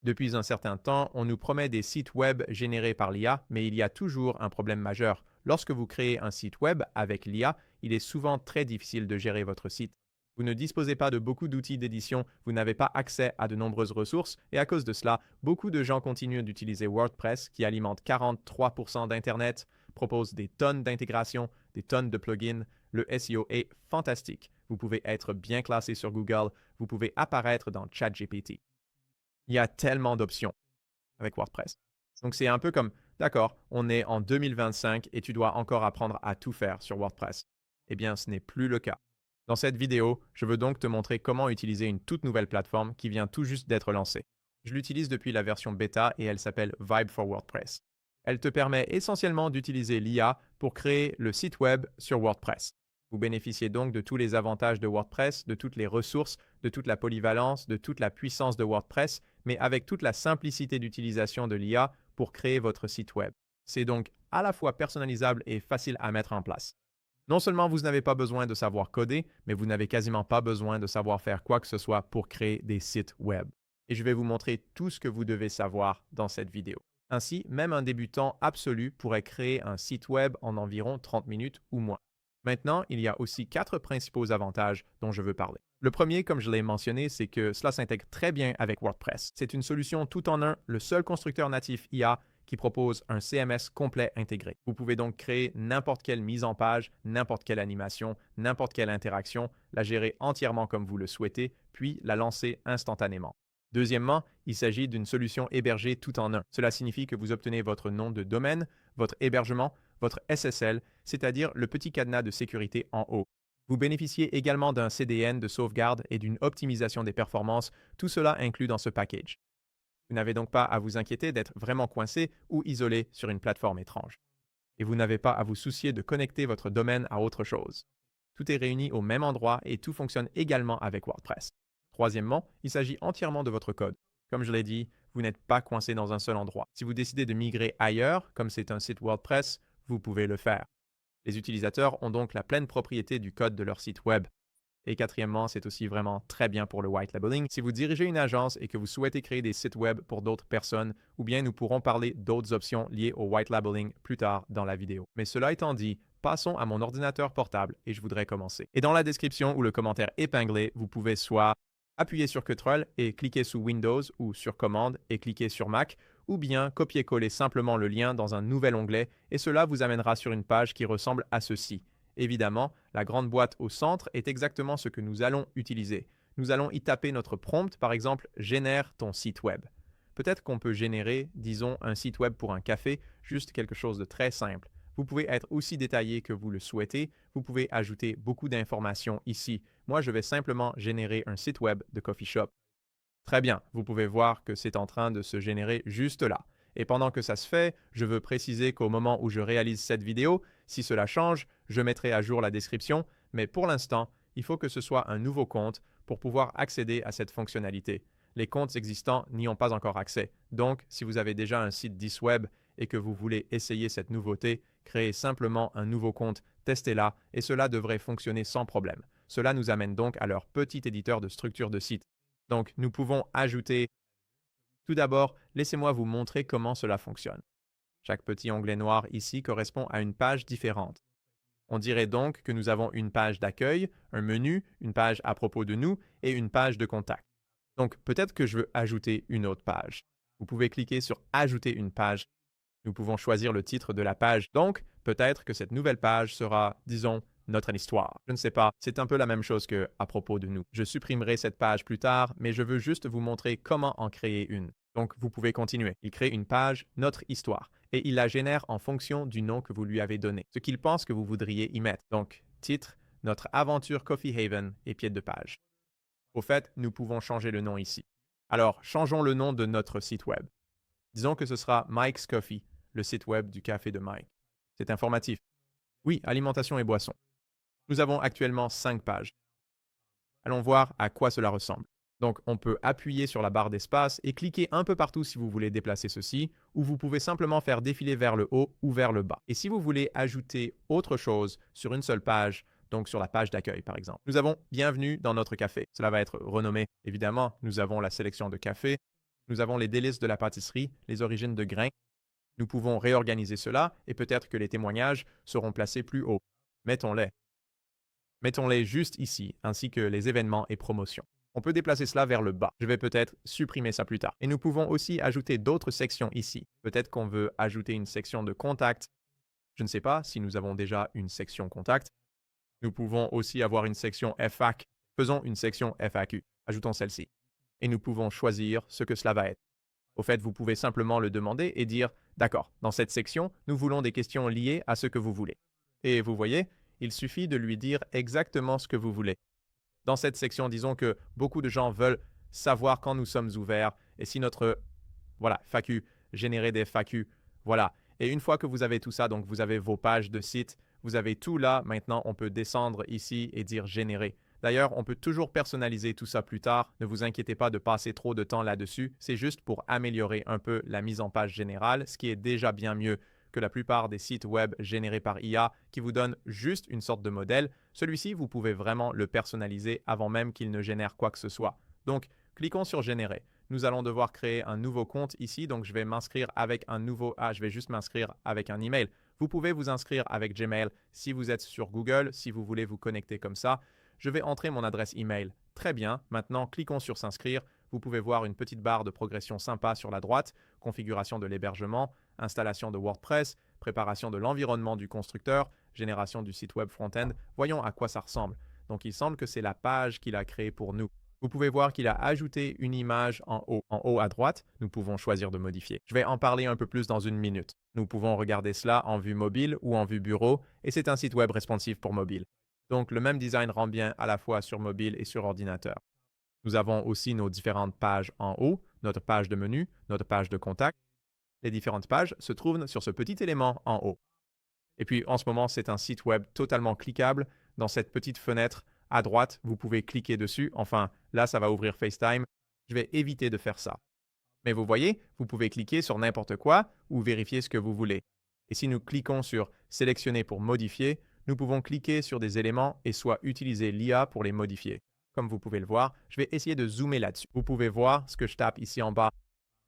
Depuis un certain temps, on nous promet des sites web générés par l'IA, mais il y a toujours un problème majeur. Lorsque vous créez un site web avec l'IA, il est souvent très difficile de gérer votre site. Vous ne disposez pas de beaucoup d'outils d'édition, vous n'avez pas accès à de nombreuses ressources, et à cause de cela, beaucoup de gens continuent d'utiliser WordPress, qui alimente 43% d'Internet, propose des tonnes d'intégrations, des tonnes de plugins. Le SEO est fantastique. Vous pouvez être bien classé sur Google, vous pouvez apparaître dans ChatGPT. Il y a tellement d'options avec WordPress. Donc c'est un peu comme, d'accord, on est en 2025 et tu dois encore apprendre à tout faire sur WordPress. Eh bien, ce n'est plus le cas. Dans cette vidéo, je veux donc te montrer comment utiliser une toute nouvelle plateforme qui vient tout juste d'être lancée. Je l'utilise depuis la version bêta et elle s'appelle Vibe for WordPress. Elle te permet essentiellement d'utiliser l'IA pour créer le site web sur WordPress. Vous bénéficiez donc de tous les avantages de WordPress, de toutes les ressources, de toute la polyvalence, de toute la puissance de WordPress, mais avec toute la simplicité d'utilisation de l'IA pour créer votre site web. C'est donc à la fois personnalisable et facile à mettre en place. Non seulement vous n'avez pas besoin de savoir coder, mais vous n'avez quasiment pas besoin de savoir faire quoi que ce soit pour créer des sites web. Et je vais vous montrer tout ce que vous devez savoir dans cette vidéo. Ainsi, même un débutant absolu pourrait créer un site web en environ 30 minutes ou moins. Maintenant, il y a aussi 4 principaux avantages dont je veux parler. Le premier, comme je l'ai mentionné, c'est que cela s'intègre très bien avec WordPress. C'est une solution tout en un, le seul constructeur natif IA qui propose un CMS complet intégré. Vous pouvez donc créer n'importe quelle mise en page, n'importe quelle animation, n'importe quelle interaction, la gérer entièrement comme vous le souhaitez, puis la lancer instantanément. Deuxièmement, il s'agit d'une solution hébergée tout en un. Cela signifie que vous obtenez votre nom de domaine, votre hébergement, votre SSL, c'est-à-dire le petit cadenas de sécurité en haut. Vous bénéficiez également d'un CDN de sauvegarde et d'une optimisation des performances, tout cela inclus dans ce package. Vous n'avez donc pas à vous inquiéter d'être vraiment coincé ou isolé sur une plateforme étrange. Et vous n'avez pas à vous soucier de connecter votre domaine à autre chose. Tout est réuni au même endroit et tout fonctionne également avec WordPress. Troisièmement, il s'agit entièrement de votre code. Comme je l'ai dit, vous n'êtes pas coincé dans un seul endroit. Si vous décidez de migrer ailleurs, comme c'est un site WordPress, vous pouvez le faire. Les utilisateurs ont donc la pleine propriété du code de leur site web. Et quatrièmement, c'est aussi vraiment très bien pour le white labeling. Si vous dirigez une agence et que vous souhaitez créer des sites web pour d'autres personnes, ou bien nous pourrons parler d'autres options liées au white labeling plus tard dans la vidéo. Mais cela étant dit, passons à mon ordinateur portable et je voudrais commencer. Et dans la description ou le commentaire épinglé, vous pouvez soit appuyer sur Ctrl et cliquer sous Windows ou sur Commande et cliquer sur Mac, ou bien copier-coller simplement le lien dans un nouvel onglet et cela vous amènera sur une page qui ressemble à ceci. Évidemment, la grande boîte au centre est exactement ce que nous allons utiliser. Nous allons y taper notre prompt, par exemple « Génère ton site web ». Peut-être qu'on peut générer, disons, un site web pour un café, juste quelque chose de très simple. Vous pouvez être aussi détaillé que vous le souhaitez. Vous pouvez ajouter beaucoup d'informations ici. Moi, je vais simplement générer un site web de coffee shop. Très bien, vous pouvez voir que c'est en train de se générer juste là. Et pendant que ça se fait, je veux préciser qu'au moment où je réalise cette vidéo, si cela change, je mettrai à jour la description, mais pour l'instant, il faut que ce soit un nouveau compte pour pouvoir accéder à cette fonctionnalité. Les comptes existants n'y ont pas encore accès. Donc, si vous avez déjà un site 10 web et que vous voulez essayer cette nouveauté, créez simplement un nouveau compte, testez-la et cela devrait fonctionner sans problème. Cela nous amène donc à leur petit éditeur de structure de site. Donc, nous pouvons ajouter. Tout d'abord, laissez-moi vous montrer comment cela fonctionne. Chaque petit onglet noir ici correspond à une page différente. On dirait donc que nous avons une page d'accueil, un menu, une page à propos de nous et une page de contact. Donc, peut-être que je veux ajouter une autre page. Vous pouvez cliquer sur Ajouter une page. Nous pouvons choisir le titre de la page. Donc, peut-être que cette nouvelle page sera, disons, notre histoire. Je ne sais pas, c'est un peu la même chose que à propos de nous. Je supprimerai cette page plus tard, mais je veux juste vous montrer comment en créer une. Donc, vous pouvez continuer. Il crée une page, notre histoire, et il la génère en fonction du nom que vous lui avez donné, ce qu'il pense que vous voudriez y mettre. Donc, titre, notre aventure Coffee Haven et pied de page. Au fait, nous pouvons changer le nom ici. Alors, changeons le nom de notre site web. Disons que ce sera Mike's Coffee, le site web du café de Mike. C'est informatif. Oui, alimentation et boissons. Nous avons actuellement 5 pages. Allons voir à quoi cela ressemble. Donc, on peut appuyer sur la barre d'espace et cliquer un peu partout si vous voulez déplacer ceci, ou vous pouvez simplement faire défiler vers le haut ou vers le bas. Et si vous voulez ajouter autre chose sur une seule page, donc sur la page d'accueil par exemple, nous avons Bienvenue dans notre café. Cela va être renommé. Évidemment, nous avons la sélection de café. Nous avons les délices de la pâtisserie, les origines de grains. Nous pouvons réorganiser cela et peut-être que les témoignages seront placés plus haut. Mettons-les. Mettons-les juste ici, ainsi que les événements et promotions. On peut déplacer cela vers le bas. Je vais peut-être supprimer ça plus tard. Et nous pouvons aussi ajouter d'autres sections ici. Peut-être qu'on veut ajouter une section de contact. Je ne sais pas si nous avons déjà une section contact. Nous pouvons aussi avoir une section FAQ. Faisons une section FAQ. Ajoutons celle-ci. Et nous pouvons choisir ce que cela va être. Au fait, vous pouvez simplement le demander et dire « D'accord, dans cette section, nous voulons des questions liées à ce que vous voulez. » Et vous voyez, il suffit de lui dire exactement ce que vous voulez. Dans cette section, disons que beaucoup de gens veulent savoir quand nous sommes ouverts et si notre FAQ, générer des FAQ, voilà. Et une fois que vous avez tout ça, donc vous avez vos pages de site, vous avez tout là, maintenant on peut descendre ici et dire générer. D'ailleurs, on peut toujours personnaliser tout ça plus tard. Ne vous inquiétez pas de passer trop de temps là-dessus. C'est juste pour améliorer un peu la mise en page générale, ce qui est déjà bien mieux que la plupart des sites web générés par IA qui vous donnent juste une sorte de modèle. Celui-ci, vous pouvez vraiment le personnaliser avant même qu'il ne génère quoi que ce soit. Donc, cliquons sur générer. Nous allons devoir créer un nouveau compte ici, donc je vais m'inscrire avec un nouveau... je vais juste m'inscrire avec un email. Vous pouvez vous inscrire avec Gmail si vous êtes sur Google, si vous voulez vous connecter comme ça. Je vais entrer mon adresse email. Très bien, maintenant cliquons sur s'inscrire. Vous pouvez voir une petite barre de progression sympa sur la droite, configuration de l'hébergement, installation de WordPress, préparation de l'environnement du constructeur, génération du site web front-end. Voyons à quoi ça ressemble. Donc il semble que c'est la page qu'il a créée pour nous. Vous pouvez voir qu'il a ajouté une image en haut à droite. Nous pouvons choisir de modifier. Je vais en parler un peu plus dans une minute. Nous pouvons regarder cela en vue mobile ou en vue bureau et c'est un site web responsive pour mobile. Donc le même design rend bien à la fois sur mobile et sur ordinateur. Nous avons aussi nos différentes pages en haut, notre page de menu, notre page de contact. Les différentes pages se trouvent sur ce petit élément en haut. Et puis en ce moment, c'est un site web totalement cliquable. Dans cette petite fenêtre à droite, vous pouvez cliquer dessus. Enfin, là, ça va ouvrir FaceTime. Je vais éviter de faire ça. Mais vous voyez, vous pouvez cliquer sur n'importe quoi ou vérifier ce que vous voulez. Et si nous cliquons sur Sélectionner pour modifier, nous pouvons cliquer sur des éléments et soit utiliser l'IA pour les modifier. Comme vous pouvez le voir, je vais essayer de zoomer là-dessus. Vous pouvez voir ce que je tape ici en bas.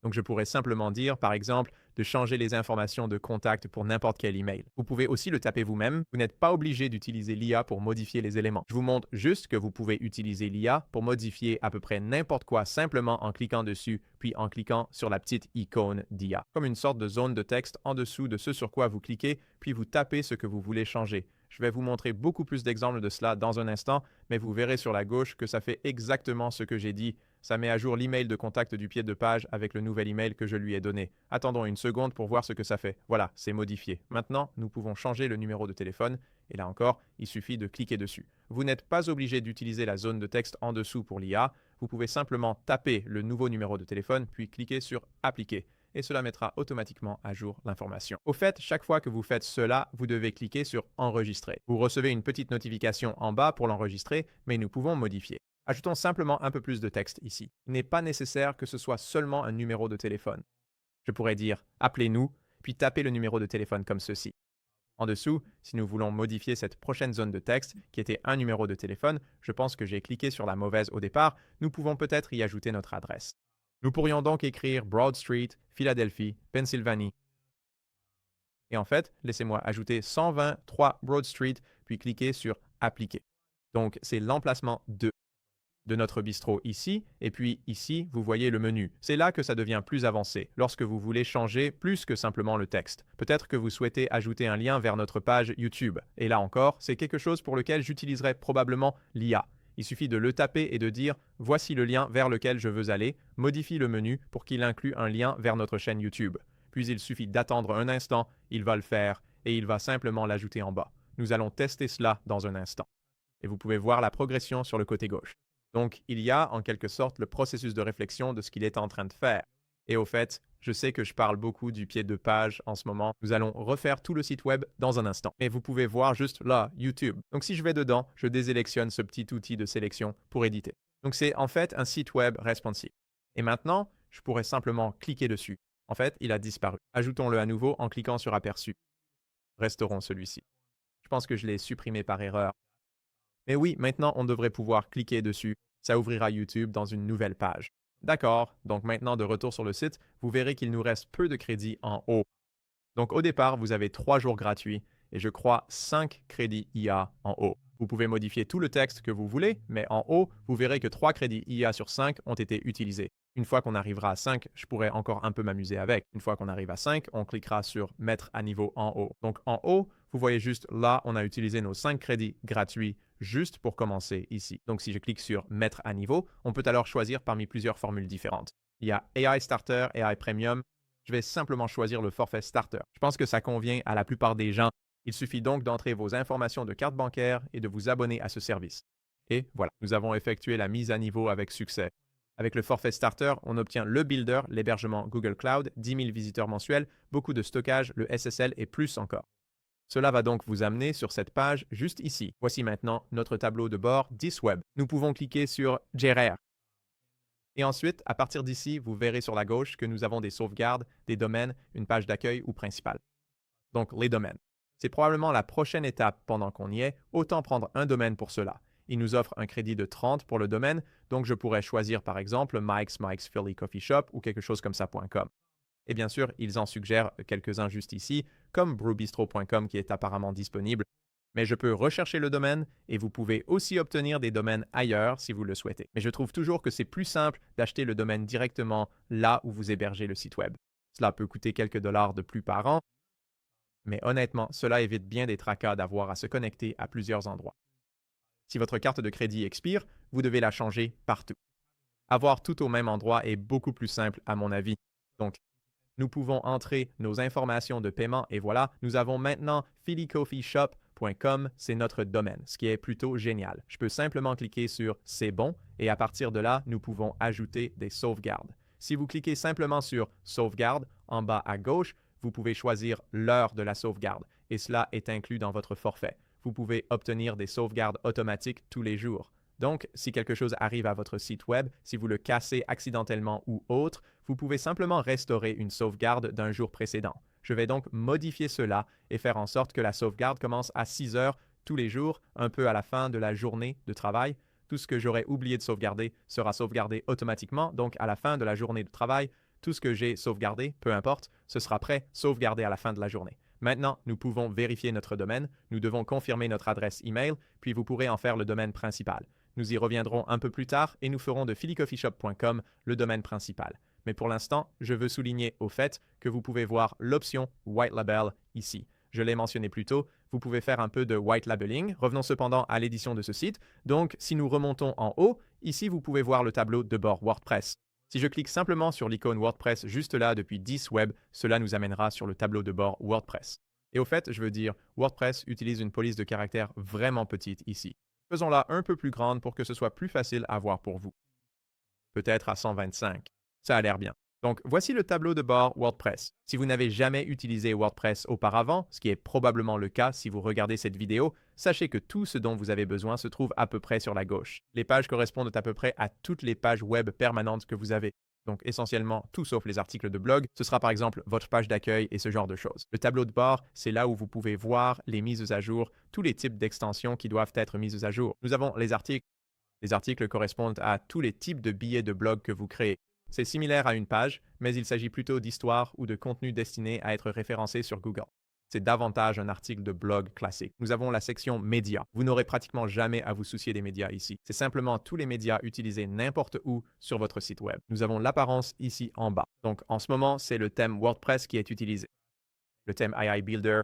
Donc je pourrais simplement dire, par exemple, de changer les informations de contact pour n'importe quel email. Vous pouvez aussi le taper vous-même. Vous n'êtes pas obligé d'utiliser l'IA pour modifier les éléments. Je vous montre juste que vous pouvez utiliser l'IA pour modifier à peu près n'importe quoi simplement en cliquant dessus, puis en cliquant sur la petite icône d'IA. Comme une sorte de zone de texte en dessous de ce sur quoi vous cliquez, puis vous tapez ce que vous voulez changer. Je vais vous montrer beaucoup plus d'exemples de cela dans un instant, mais vous verrez sur la gauche que ça fait exactement ce que j'ai dit. Ça met à jour l'email de contact du pied de page avec le nouvel email que je lui ai donné. Attendons une seconde pour voir ce que ça fait. Voilà, c'est modifié. Maintenant, nous pouvons changer le numéro de téléphone. Et là encore, il suffit de cliquer dessus. Vous n'êtes pas obligé d'utiliser la zone de texte en dessous pour l'IA. Vous pouvez simplement taper le nouveau numéro de téléphone, puis cliquer sur Appliquer. Et cela mettra automatiquement à jour l'information. Au fait, chaque fois que vous faites cela, vous devez cliquer sur Enregistrer. Vous recevez une petite notification en bas pour l'enregistrer, mais nous pouvons modifier. Ajoutons simplement un peu plus de texte ici. Il n'est pas nécessaire que ce soit seulement un numéro de téléphone. Je pourrais dire « Appelez-nous », puis taper le numéro de téléphone comme ceci. En dessous, si nous voulons modifier cette prochaine zone de texte, qui était un numéro de téléphone, je pense que j'ai cliqué sur la mauvaise au départ, nous pouvons peut-être y ajouter notre adresse. Nous pourrions donc écrire Broad Street, Philadelphie, Pennsylvanie. Et en fait, laissez-moi ajouter 123 Broad Street, puis cliquer sur Appliquer. Donc, c'est l'emplacement de notre bistrot ici, et puis ici, vous voyez le menu. C'est là que ça devient plus avancé, lorsque vous voulez changer plus que simplement le texte. Peut-être que vous souhaitez ajouter un lien vers notre page YouTube. Et là encore, c'est quelque chose pour lequel j'utiliserai probablement l'IA. Il suffit de le taper et de dire « Voici le lien vers lequel je veux aller », modifie le menu pour qu'il inclue un lien vers notre chaîne YouTube. Puis il suffit d'attendre un instant, il va le faire, et il va simplement l'ajouter en bas. Nous allons tester cela dans un instant. Et vous pouvez voir la progression sur le côté gauche. Donc, il y a en quelque sorte le processus de réflexion de ce qu'il est en train de faire. Et au fait, je sais que je parle beaucoup du pied de page en ce moment. Nous allons refaire tout le site web dans un instant. Et vous pouvez voir juste là, YouTube. Donc, si je vais dedans, je désélectionne ce petit outil de sélection pour éditer. Donc, c'est en fait un site web responsive. Et maintenant, je pourrais simplement cliquer dessus. En fait, il a disparu. Ajoutons-le à nouveau en cliquant sur Aperçu. Restaurons celui-ci. Je pense que je l'ai supprimé par erreur. Mais oui, maintenant, on devrait pouvoir cliquer dessus. Ça ouvrira YouTube dans une nouvelle page. D'accord, donc maintenant de retour sur le site, vous verrez qu'il nous reste peu de crédits en haut. Donc au départ, vous avez 3 jours gratuits et je crois 5 crédits IA en haut. Vous pouvez modifier tout le texte que vous voulez, mais en haut, vous verrez que 3 crédits IA sur 5 ont été utilisés. Une fois qu'on arrivera à 5, je pourrais encore un peu m'amuser avec. Une fois qu'on arrive à 5, on cliquera sur Mettre à niveau en haut. Donc en haut, vous voyez juste là, on a utilisé nos 5 crédits gratuits juste pour commencer ici. Donc si je clique sur Mettre à niveau, on peut alors choisir parmi plusieurs formules différentes. Il y a AI Starter, AI Premium. Je vais simplement choisir le forfait Starter. Je pense que ça convient à la plupart des gens. Il suffit donc d'entrer vos informations de carte bancaire et de vous abonner à ce service. Et voilà, nous avons effectué la mise à niveau avec succès. Avec le forfait Starter, on obtient le Builder, l'hébergement Google Cloud, 10 000 visiteurs mensuels, beaucoup de stockage, le SSL et plus encore. Cela va donc vous amener sur cette page juste ici. Voici maintenant notre tableau de bord DisWeb. Nous pouvons cliquer sur Gérer. Et ensuite, à partir d'ici, vous verrez sur la gauche que nous avons des sauvegardes, des domaines, une page d'accueil ou principale. Donc, les domaines. C'est probablement la prochaine étape pendant qu'on y est, autant prendre un domaine pour cela. Il nous offre un crédit de 30 pour le domaine, donc je pourrais choisir par exemple Mike's Philly Coffee Shop ou quelque chose comme ça.com. Et bien sûr, ils en suggèrent quelques-uns juste ici, comme brewbistro.com qui est apparemment disponible. Mais je peux rechercher le domaine et vous pouvez aussi obtenir des domaines ailleurs si vous le souhaitez. Mais je trouve toujours que c'est plus simple d'acheter le domaine directement là où vous hébergez le site web. Cela peut coûter quelques dollars de plus par an, mais honnêtement, cela évite bien des tracas d'avoir à se connecter à plusieurs endroits. Si votre carte de crédit expire, vous devez la changer partout. Avoir tout au même endroit est beaucoup plus simple à mon avis. Donc, nous pouvons entrer nos informations de paiement et voilà, nous avons maintenant phillycoffeeshop.com, c'est notre domaine, ce qui est plutôt génial. Je peux simplement cliquer sur C'est bon et à partir de là, nous pouvons ajouter des sauvegardes. Si vous cliquez simplement sur Sauvegarde en bas à gauche, vous pouvez choisir l'heure de la sauvegarde et cela est inclus dans votre forfait. Vous pouvez obtenir des sauvegardes automatiques tous les jours. Donc, si quelque chose arrive à votre site web, si vous le cassez accidentellement ou autre, vous pouvez simplement restaurer une sauvegarde d'un jour précédent. Je vais donc modifier cela et faire en sorte que la sauvegarde commence à 6 heures tous les jours, un peu à la fin de la journée de travail. Tout ce que j'aurais oublié de sauvegarder sera sauvegardé automatiquement, donc à la fin de la journée de travail, tout ce que j'ai sauvegardé, peu importe, ce sera prêt, sauvegardé à la fin de la journée. Maintenant, nous pouvons vérifier notre domaine, nous devons confirmer notre adresse email, puis vous pourrez en faire le domaine principal. Nous y reviendrons un peu plus tard et nous ferons de phillycoffeeshop.com le domaine principal. Mais pour l'instant, je veux souligner au fait que vous pouvez voir l'option White Label ici. Je l'ai mentionné plus tôt, vous pouvez faire un peu de white labeling. Revenons cependant à l'édition de ce site. Donc, si nous remontons en haut, ici vous pouvez voir le tableau de bord WordPress. Si je clique simplement sur l'icône WordPress juste là depuis DisWeb, cela nous amènera sur le tableau de bord WordPress. Et au fait, je veux dire, WordPress utilise une police de caractère vraiment petite ici. Faisons-la un peu plus grande pour que ce soit plus facile à voir pour vous. Peut-être à 125. Ça a l'air bien. Donc, voici le tableau de bord WordPress. Si vous n'avez jamais utilisé WordPress auparavant, ce qui est probablement le cas si vous regardez cette vidéo, sachez que tout ce dont vous avez besoin se trouve à peu près sur la gauche. Les pages correspondent à peu près à toutes les pages web permanentes que vous avez. Donc essentiellement tout sauf les articles de blog. Ce sera par exemple votre page d'accueil et ce genre de choses. Le tableau de bord, c'est là où vous pouvez voir les mises à jour, tous les types d'extensions qui doivent être mises à jour. Nous avons les articles. Les articles correspondent à tous les types de billets de blog que vous créez. C'est similaire à une page, mais il s'agit plutôt d'histoires ou de contenus destinés à être référencés sur Google. C'est davantage un article de blog classique. Nous avons la section médias. Vous n'aurez pratiquement jamais à vous soucier des médias ici. C'est simplement tous les médias utilisés n'importe où sur votre site web. Nous avons l'apparence ici en bas. Donc en ce moment, c'est le thème WordPress qui est utilisé. Le thème AI Builder,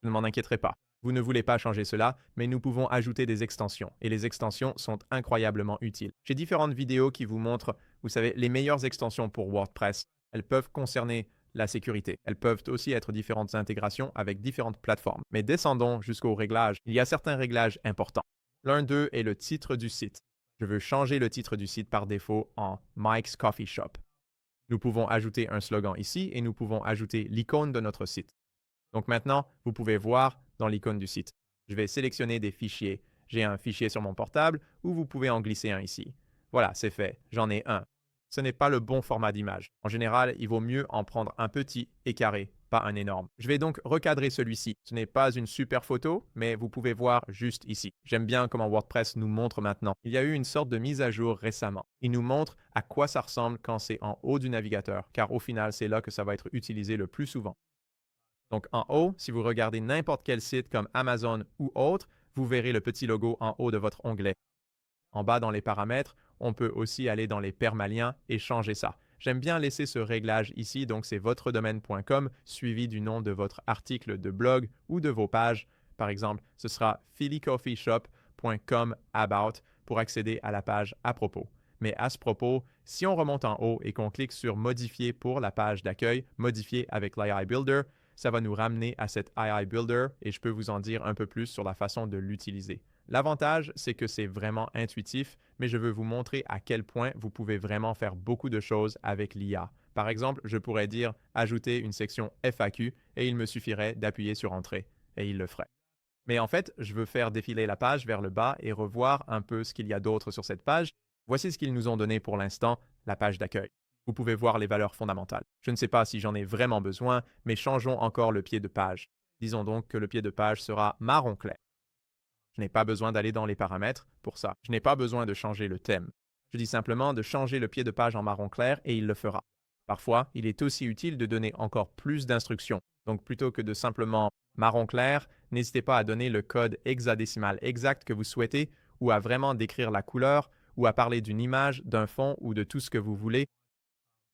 ne m'en inquiéterez pas. Vous ne voulez pas changer cela, mais nous pouvons ajouter des extensions. Et les extensions sont incroyablement utiles. J'ai différentes vidéos qui vous montrent, vous savez, les meilleures extensions pour WordPress. Elles peuvent concerner la sécurité. Elles peuvent aussi être différentes intégrations avec différentes plateformes. Mais descendons jusqu'aux réglages. Il y a certains réglages importants. L'un d'eux est le titre du site. Je veux changer le titre du site par défaut en Mike's Coffee Shop. Nous pouvons ajouter un slogan ici et nous pouvons ajouter l'icône de notre site. Donc maintenant, vous pouvez voir dans l'icône du site. Je vais sélectionner des fichiers. J'ai un fichier sur mon portable ou vous pouvez en glisser un ici. Voilà, c'est fait. J'en ai un. Ce n'est pas le bon format d'image. En général, il vaut mieux en prendre un petit et carré pas un énorme. Je vais donc recadrer celui-ci. Ce n'est pas une super photo, mais vous pouvez voir juste ici. J'aime bien comment WordPress nous montre maintenant. Il y a eu une sorte de mise à jour récemment. Il nous montre à quoi ça ressemble quand c'est en haut du navigateur, car au final, c'est là que ça va être utilisé le plus souvent. Donc en haut, si vous regardez n'importe quel site comme Amazon ou autre, vous verrez le petit logo en haut de votre onglet. En bas dans les paramètres, on peut aussi aller dans les permaliens et changer ça. J'aime bien laisser ce réglage ici, donc c'est votredomaine.com suivi du nom de votre article de blog ou de vos pages. Par exemple, ce sera phillycoffeeshop.com about pour accéder à la page à propos. Mais à ce propos, si on remonte en haut et qu'on clique sur Modifier pour la page d'accueil, Modifier avec l'AI Builder, ça va nous ramener à cet AI Builder et je peux vous en dire un peu plus sur la façon de l'utiliser. L'avantage, c'est que c'est vraiment intuitif, mais je veux vous montrer à quel point vous pouvez vraiment faire beaucoup de choses avec l'IA. Par exemple, je pourrais dire ajouter une section FAQ et il me suffirait d'appuyer sur Entrée et il le ferait. Mais en fait, je veux faire défiler la page vers le bas et revoir un peu ce qu'il y a d'autre sur cette page. Voici ce qu'ils nous ont donné pour l'instant, la page d'accueil. Vous pouvez voir les valeurs fondamentales. Je ne sais pas si j'en ai vraiment besoin, mais changeons encore le pied de page. Disons donc que le pied de page sera marron clair. Je n'ai pas besoin d'aller dans les paramètres pour ça. Je n'ai pas besoin de changer le thème. Je dis simplement de changer le pied de page en marron clair et il le fera. Parfois, il est aussi utile de donner encore plus d'instructions. Donc plutôt que de simplement marron clair, n'hésitez pas à donner le code hexadécimal exact que vous souhaitez ou à vraiment décrire la couleur ou à parler d'une image, d'un fond ou de tout ce que vous voulez.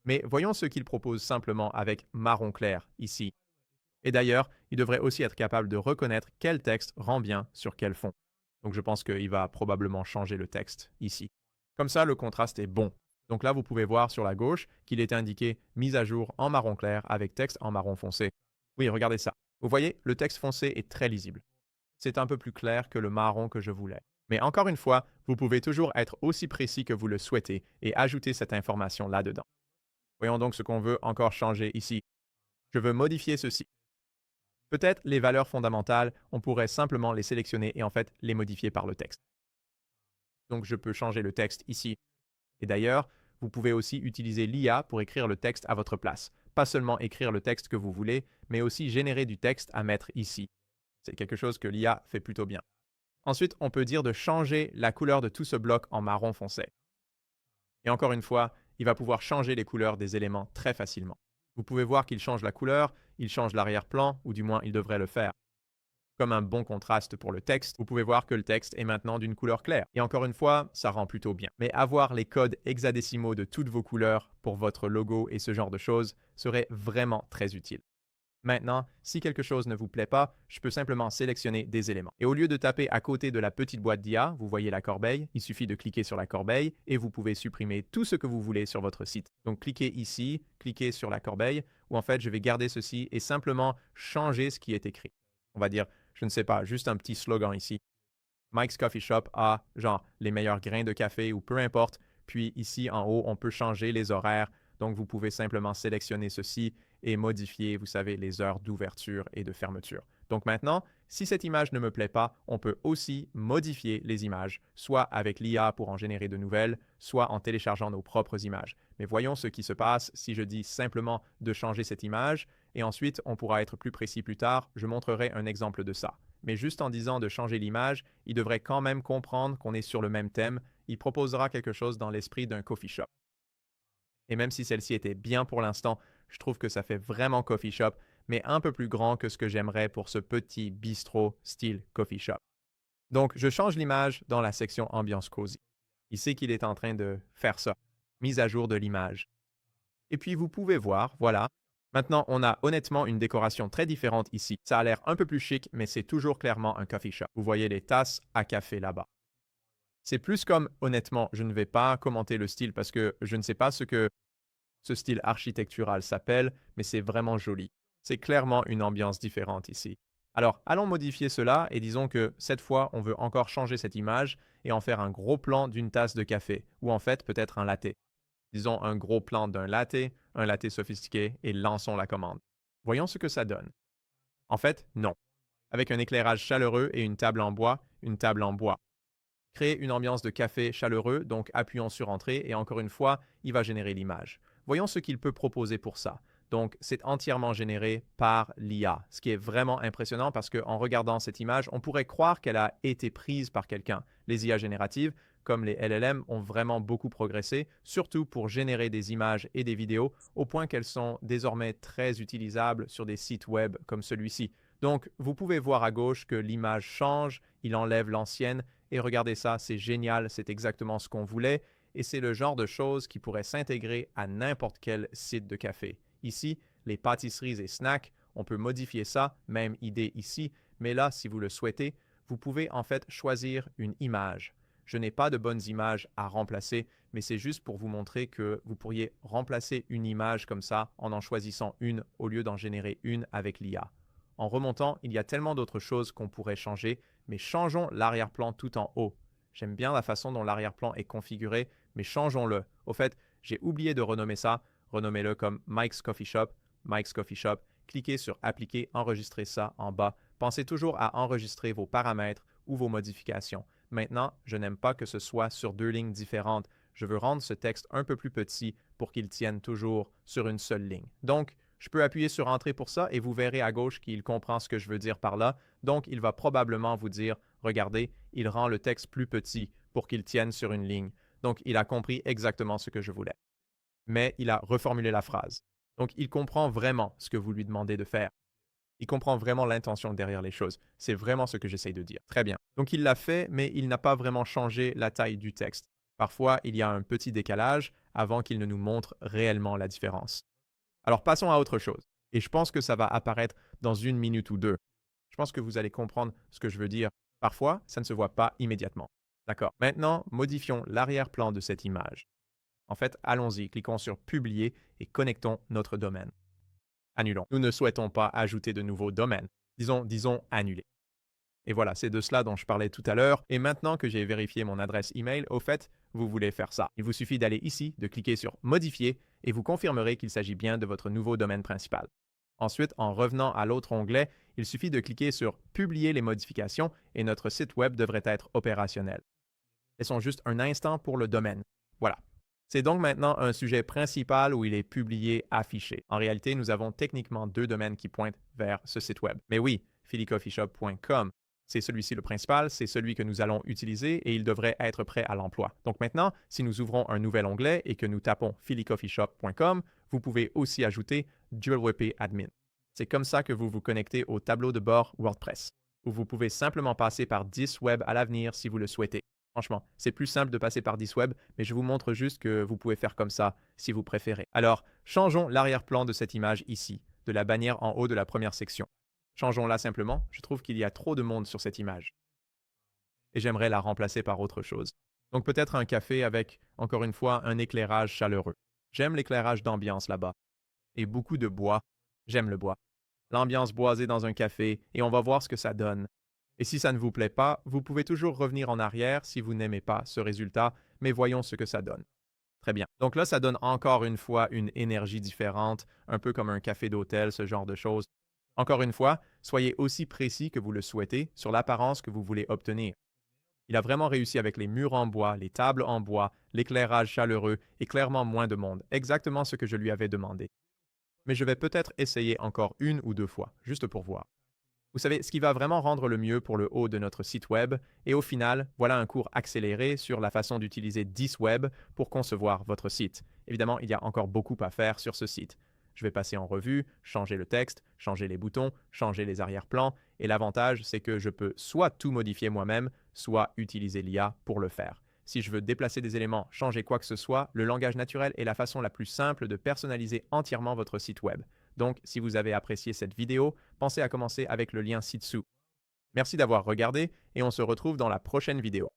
Mais voyons ce qu'il propose simplement avec marron clair ici. Et d'ailleurs, il devrait aussi être capable de reconnaître quel texte rend bien sur quel fond. Donc je pense qu'il va probablement changer le texte ici. Comme ça, le contraste est bon. Donc là, vous pouvez voir sur la gauche qu'il est indiqué mise à jour en marron clair avec texte en marron foncé. Oui, regardez ça. Vous voyez, le texte foncé est très lisible. C'est un peu plus clair que le marron que je voulais. Mais encore une fois, vous pouvez toujours être aussi précis que vous le souhaitez et ajouter cette information là-dedans. Voyons donc ce qu'on veut encore changer ici. Je veux modifier ceci. Peut-être les valeurs fondamentales, on pourrait simplement les sélectionner et en fait les modifier par le texte. Donc je peux changer le texte ici. Et d'ailleurs, vous pouvez aussi utiliser l'IA pour écrire le texte à votre place. Pas seulement écrire le texte que vous voulez, mais aussi générer du texte à mettre ici. C'est quelque chose que l'IA fait plutôt bien. Ensuite, on peut dire de changer la couleur de tout ce bloc en marron foncé. Et encore une fois, il va pouvoir changer les couleurs des éléments très facilement. Vous pouvez voir qu'il change la couleur, il change l'arrière-plan, ou du moins il devrait le faire. Comme un bon contraste pour le texte, vous pouvez voir que le texte est maintenant d'une couleur claire. Et encore une fois, ça rend plutôt bien. Mais avoir les codes hexadécimaux de toutes vos couleurs pour votre logo et ce genre de choses serait vraiment très utile. Maintenant, si quelque chose ne vous plaît pas, je peux simplement sélectionner des éléments. Et au lieu de taper à côté de la petite boîte d'IA, vous voyez la corbeille, il suffit de cliquer sur la corbeille et vous pouvez supprimer tout ce que vous voulez sur votre site. Donc cliquez ici, cliquez sur la corbeille, ou en fait je vais garder ceci et simplement changer ce qui est écrit. On va dire, je ne sais pas, juste un petit slogan ici. Mike's Coffee Shop a, genre, les meilleurs grains de café ou peu importe. Puis ici en haut, on peut changer les horaires. Donc vous pouvez simplement sélectionner ceci et modifier, vous savez, les heures d'ouverture et de fermeture. Donc maintenant, si cette image ne me plaît pas, on peut aussi modifier les images, soit avec l'IA pour en générer de nouvelles, soit en téléchargeant nos propres images. Mais voyons ce qui se passe si je dis simplement de changer cette image, et ensuite on pourra être plus précis plus tard, je montrerai un exemple de ça. Mais juste en disant de changer l'image, il devrait quand même comprendre qu'on est sur le même thème, il proposera quelque chose dans l'esprit d'un coffee shop. Et même si celle-ci était bien pour l'instant, je trouve que ça fait vraiment coffee shop, mais un peu plus grand que ce que j'aimerais pour ce petit bistrot style coffee shop. Donc, je change l'image dans la section ambiance cozy. Il sait qu'il est en train de faire ça. Mise à jour de l'image. Et puis, vous pouvez voir, voilà. Maintenant, on a honnêtement une décoration très différente ici. Ça a l'air un peu plus chic, mais c'est toujours clairement un coffee shop. Vous voyez les tasses à café là-bas. C'est plus comme, honnêtement, je ne vais pas commenter le style parce que je ne sais pas ce que ce style architectural s'appelle, mais c'est vraiment joli. C'est clairement une ambiance différente ici. Alors, allons modifier cela et disons que cette fois, on veut encore changer cette image et en faire un gros plan d'une tasse de café, ou en fait peut-être un latte. Disons un gros plan d'un latte, un latte sophistiqué, et lançons la commande. Voyons ce que ça donne. En fait, non. Avec un éclairage chaleureux et une table en bois, une table en bois. Créer une ambiance de café chaleureux, donc appuyons sur Entrée et encore une fois, il va générer l'image. Voyons ce qu'il peut proposer pour ça. Donc, c'est entièrement généré par l'IA, ce qui est vraiment impressionnant parce qu'en regardant cette image, on pourrait croire qu'elle a été prise par quelqu'un. Les IA génératives, comme les LLM, ont vraiment beaucoup progressé, surtout pour générer des images et des vidéos, au point qu'elles sont désormais très utilisables sur des sites web comme celui-ci. Donc, vous pouvez voir à gauche que l'image change, il enlève l'ancienne, et regardez ça, c'est génial, c'est exactement ce qu'on voulait, et c'est le genre de choses qui pourrait s'intégrer à n'importe quel site de café. Ici, les pâtisseries et snacks, on peut modifier ça, même idée ici, mais là, si vous le souhaitez, vous pouvez en fait choisir une image. Je n'ai pas de bonnes images à remplacer, mais c'est juste pour vous montrer que vous pourriez remplacer une image comme ça en choisissant une au lieu d'en générer une avec l'IA. En remontant, il y a tellement d'autres choses qu'on pourrait changer, mais changeons l'arrière-plan tout en haut. J'aime bien la façon dont l'arrière-plan est configuré, mais changeons-le. Au fait, j'ai oublié de renommer ça. Renommez-le comme Mike's Coffee Shop, Mike's Coffee Shop. Cliquez sur Appliquer, enregistrez ça en bas. Pensez toujours à enregistrer vos paramètres ou vos modifications. Maintenant, je n'aime pas que ce soit sur deux lignes différentes. Je veux rendre ce texte un peu plus petit pour qu'il tienne toujours sur une seule ligne. Donc, je peux appuyer sur Entrée pour ça et vous verrez à gauche qu'il comprend ce que je veux dire par là. Donc, il va probablement vous dire, regardez, il rend le texte plus petit pour qu'il tienne sur une ligne. Donc, il a compris exactement ce que je voulais. Mais il a reformulé la phrase. Donc, il comprend vraiment ce que vous lui demandez de faire. Il comprend vraiment l'intention derrière les choses. C'est vraiment ce que j'essaye de dire. Très bien. Donc, il l'a fait, mais il n'a pas vraiment changé la taille du texte. Parfois, il y a un petit décalage avant qu'il ne nous montre réellement la différence. Alors, passons à autre chose. Et je pense que ça va apparaître dans une minute ou deux. Je pense que vous allez comprendre ce que je veux dire. Parfois, ça ne se voit pas immédiatement. D'accord. Maintenant, modifions l'arrière-plan de cette image. En fait, allons-y, cliquons sur Publier et connectons notre domaine. Annulons. Nous ne souhaitons pas ajouter de nouveaux domaines. Disons annuler. Et voilà, c'est de cela dont je parlais tout à l'heure. Et maintenant que j'ai vérifié mon adresse email, au fait, vous voulez faire ça. Il vous suffit d'aller ici, de cliquer sur Modifier et vous confirmerez qu'il s'agit bien de votre nouveau domaine principal. Ensuite, en revenant à l'autre onglet, il suffit de cliquer sur Publier les modifications et notre site web devrait être opérationnel. Laissons juste un instant pour le domaine. Voilà. C'est donc maintenant un sujet principal où il est publié, affiché. En réalité, nous avons techniquement deux domaines qui pointent vers ce site web. Mais oui, phillycoffeeshop.com. C'est celui-ci le principal, c'est celui que nous allons utiliser et il devrait être prêt à l'emploi. Donc maintenant, si nous ouvrons un nouvel onglet et que nous tapons phillycoffeeshop.com, vous pouvez aussi ajouter DualWP Admin. C'est comme ça que vous vous connectez au tableau de bord WordPress, où vous pouvez simplement passer par 10 web à l'avenir si vous le souhaitez. Franchement, c'est plus simple de passer par 10 web, mais je vous montre juste que vous pouvez faire comme ça si vous préférez. Alors, changeons l'arrière-plan de cette image ici, de la bannière en haut de la première section. Changeons-la simplement, je trouve qu'il y a trop de monde sur cette image. Et j'aimerais la remplacer par autre chose. Donc peut-être un café avec, encore une fois, un éclairage chaleureux. J'aime l'éclairage d'ambiance là-bas. Et beaucoup de bois. J'aime le bois. L'ambiance boisée dans un café, et on va voir ce que ça donne. Et si ça ne vous plaît pas, vous pouvez toujours revenir en arrière si vous n'aimez pas ce résultat, mais voyons ce que ça donne. Très bien. Donc là, ça donne encore une fois une énergie différente, un peu comme un café d'hôtel, ce genre de choses. Encore une fois, soyez aussi précis que vous le souhaitez sur l'apparence que vous voulez obtenir. Il a vraiment réussi avec les murs en bois, les tables en bois, l'éclairage chaleureux et clairement moins de monde, exactement ce que je lui avais demandé. Mais je vais peut-être essayer encore une ou deux fois, juste pour voir. Vous savez, ce qui va vraiment rendre le mieux pour le haut de notre site web, et au final, voilà un cours accéléré sur la façon d'utiliser 10 web pour concevoir votre site. Évidemment, il y a encore beaucoup à faire sur ce site. Je vais passer en revue, changer le texte, changer les boutons, changer les arrière-plans, et l'avantage, c'est que je peux soit tout modifier moi-même, soit utiliser l'IA pour le faire. Si je veux déplacer des éléments, changer quoi que ce soit, le langage naturel est la façon la plus simple de personnaliser entièrement votre site web. Donc, si vous avez apprécié cette vidéo, pensez à commencer avec le lien ci-dessous. Merci d'avoir regardé et on se retrouve dans la prochaine vidéo.